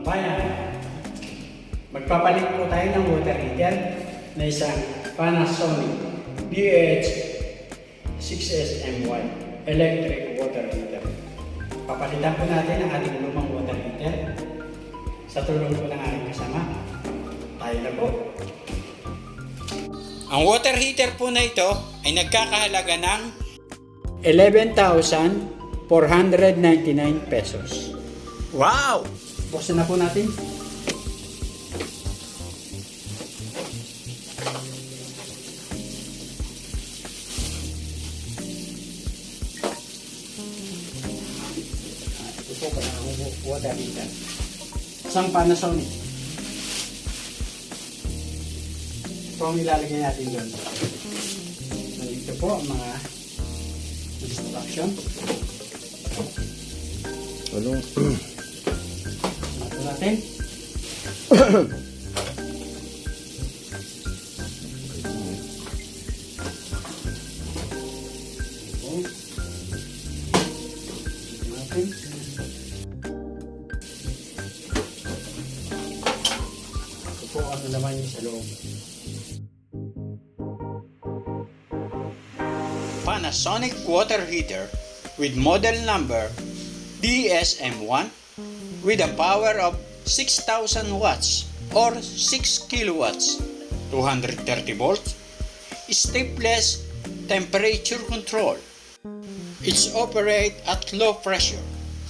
kabayan, magpapalit po tayo ng water heater na isang Panasonic DH6SM1 electric water heater. Papalitan po natin ang ating lumang water heater sa tulong po ng aking kasama. Tayo na po. Ang water heater po na ito ay nagkakahalaga ng 11,499 pesos. Wow! Buksan na po natin. Ito po pala ang water heater. Isang Panasonic. Ito ang ilalagay natin doon. Nandito po ang mga instruction. Ano? Ito natin. Ito po ano naman yung sa loob. Panasonic water heater with model number DSM1 with a power of 6,000 watts or 6 kilowatts, 230 volts, stepless temperature control. It's operate at low pressure,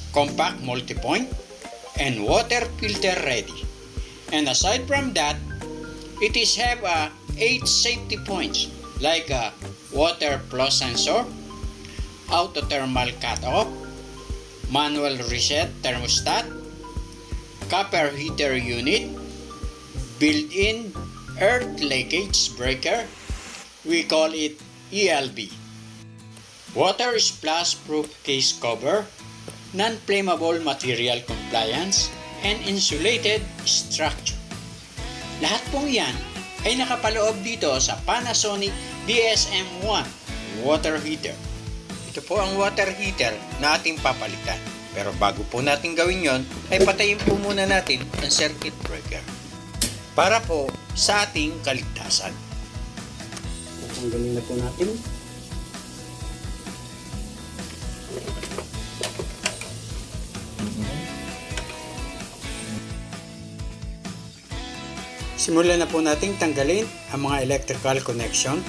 compact multi-point, and water filter ready. And aside from that, it is have 8 safety points like a water flow sensor, auto thermal cutoff, manual reset thermostat, copper heater unit, built-in earth leakage breaker, we call it ELB, water splash proof case cover, non-flammable material compliance, and insulated structure. Lahat pong yan ay nakapaloob dito sa Panasonic DSM1 water heater. Ito po ang water heater na ating papalitan. Pero bago po natin gawin yon, ay patayin po muna natin ang circuit breaker para po sa ating kaligtasan. Tanggalin na po natin. Simulan na po nating tanggalin ang mga electrical connection.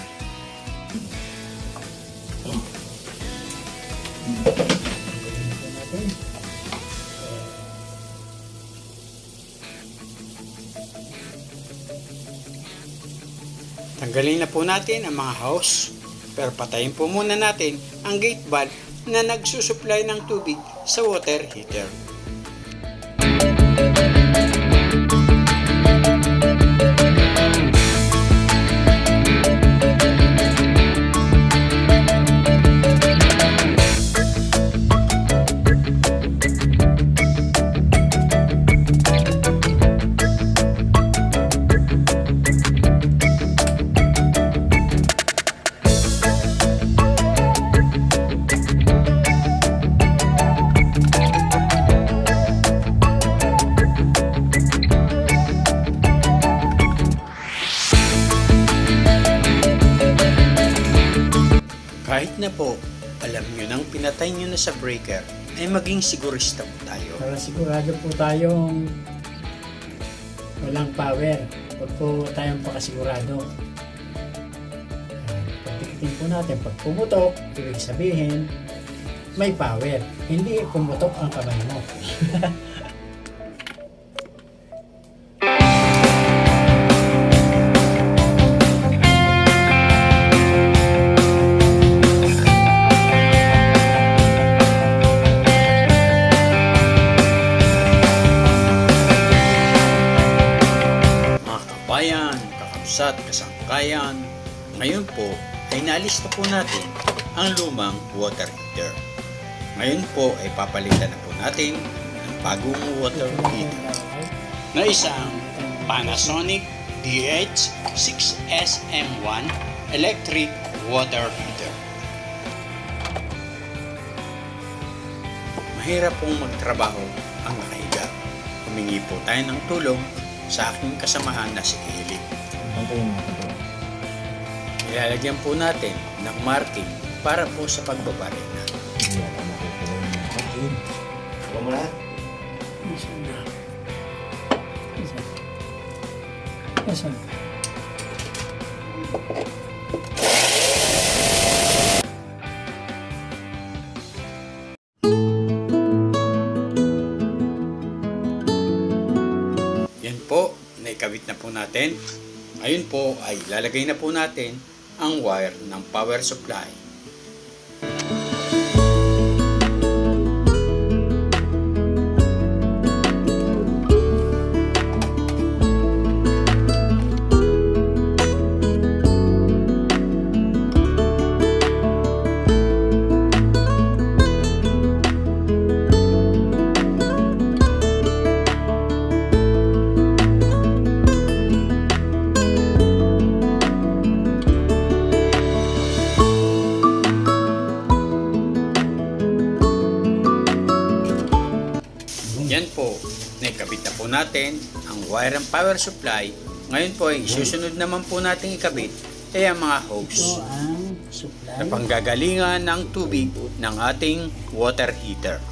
Tanggalin na po natin ang mga hose, pero patayin po muna natin ang gate valve na nagsusupply ng tubig sa water heater. Kahit na po, alam nyo nang pinatay nyo na sa breaker, ay maging sigurista po tayo. Para sigurado po tayong walang power. Huwag po tayong pakasigurado. Pagtikitin po natin, pag pumutok, ibig sabihin, may power. Hindi pumutok ang kamay mo. Kakapsat, kasangkayan. Ngayon po ay nalista po natin ang lumang water heater. Ngayon po ay papalitan na po natin ang bagong water heater na isang Panasonic DH6SM1 electric water heater. Mahirap pong magtrabaho ang nakahiga. humingi po tayo ng tulong sa aking kasamahan na si Eli. Bantayin mo ito. Ilalagyan po natin ng marking para po sa pagbabarena. Hindi ako makikilala ng kapatid. Huwag mo na. Nasaan na? Nasaan? Nasaan? Yan po, naikabit na po natin. Ngayon po ay lalagay na po natin ang wire ng power supply. Yan po, naikabit na po natin ang wire ng power supply. Ngayon po ay susunod naman po natin ikabit ay ang mga Ito hose ang supply. na panggagalingan ng tubig ng ating water heater.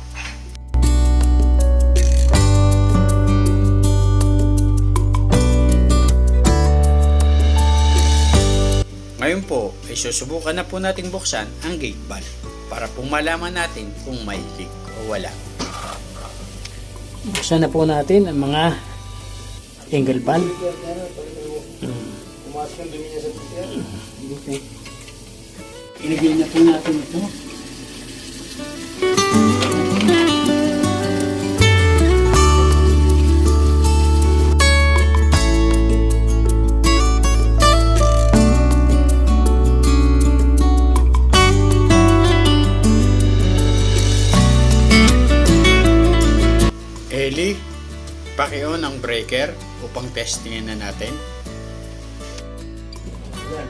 Ngayon po ay susubukan na po nating buksan ang gate valve para po malaman natin kung may leak o wala. Buksan na po natin ang mga angle pan. Pumasok yung dumi niya sa titiyan. Okay. Ilagay na po natin ito. Eli, paki-on ang breaker upang testingin na natin. Yan.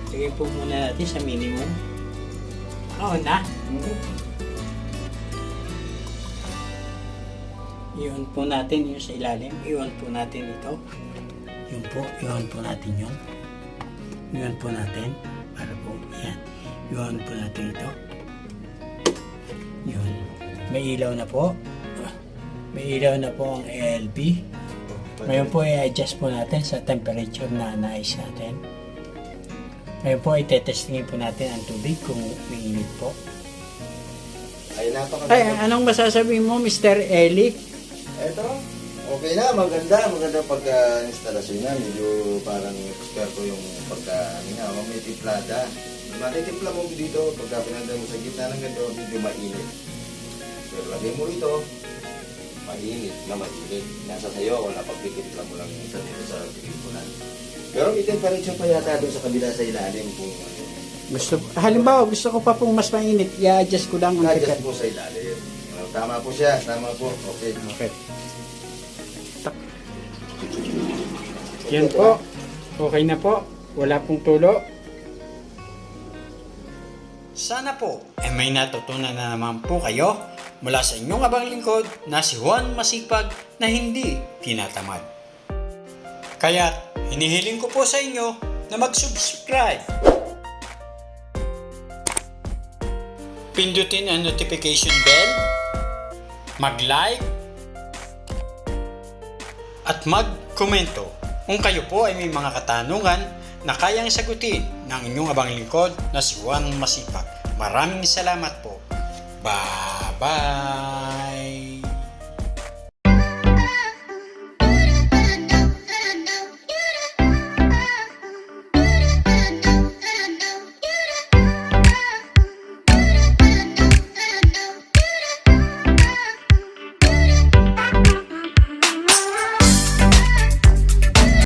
Lagay po muna natin sa minimum. Oo na. I-on po natin yung sa ilalim. I-on po natin ito. Yun po. I-on po natin yun. I-on po natin. Para po. Yan. I-on po natin ito. Yun. May ilaw na po. May ilaw na po ang ALB. Ngayon po i-adjust po natin sa temperature na nais natin. Ngayon po i-testingin po natin ang tubig kung umiinit po. Ay, napakaganda. Ay, anong masasabi mo, Mr. Eli? Eto, okay na, maganda pagka-instalasyon niya. Medyo parang eksperto yung pagka-niya. May timplada. Matitimpla mo dito, pagka pinanda mo sa gitna ng ganito, medyo mainit. Pero lagay mo rito, mainit na mainit. Nasa sayo, wala pagtitimpla mo lang sa dito sa pilipunan. Pero may temperature pa yata doon sa kabila sa ilalim kung Halimbawa, gusto ko pa pong mas mainit, i-adjust ko lang ang adjust tikat. po sa ilalim. Tama po siya, tama po. Okay. Okay. Yan po. Okay na po. Wala pong tulo. Sana po ay may natutunan na naman po kayo mula sa inyong abang lingkod na si Juan Masipag na hindi tinatamad. Kaya hinihiling ko po sa inyo na mag-subscribe. Pindutin ang notification bell, mag-like, at mag-komento kung kayo po ay may mga katanungan na kayang sagutin ng inyong abang lingkod na si Juan Masipag. Maraming salamat po. Bye-bye!